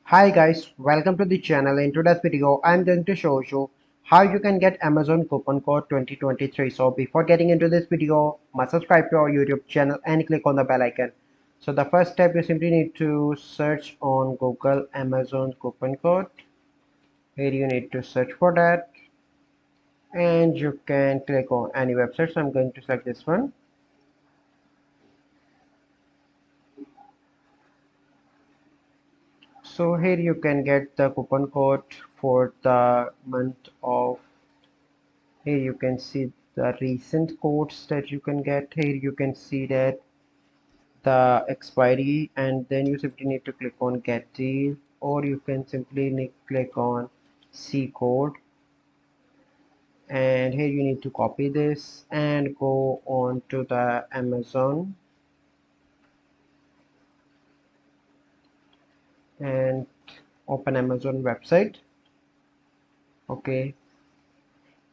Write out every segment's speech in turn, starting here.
Hi guys, welcome to the channel. In today's video, I'm going to show you how you can get Amazon coupon code 2023. So before getting into this video, must subscribe to our YouTube channel and click on the bell icon. So the first step, you simply need to search on Google Amazon coupon code. Here you need to search for that and you can click on any website. So I'm going to select this one. So here you can get the coupon code for the month of. Here you can see the recent codes that you can get. Here you can see that the expiry, and then you simply need to click on get deal, or you can simply click on see code, and here you need to copy this and go on to the Amazon and open Amazon website. Okay,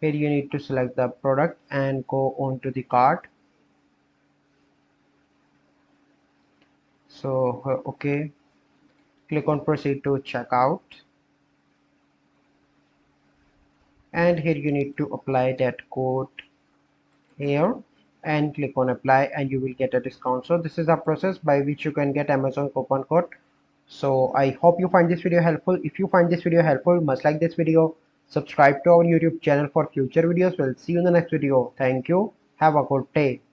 here you need to select the product and go on to the cart. So okay, click on proceed to checkout, and here you need to apply that code here and click on apply, and you will get a discount. So this is a process by which you can get Amazon coupon code. So I hope you find this video helpful. If you find this video helpful, must like this video, subscribe to our YouTube channel for future videos. We'll see you in the next video. Thank you, have a good day.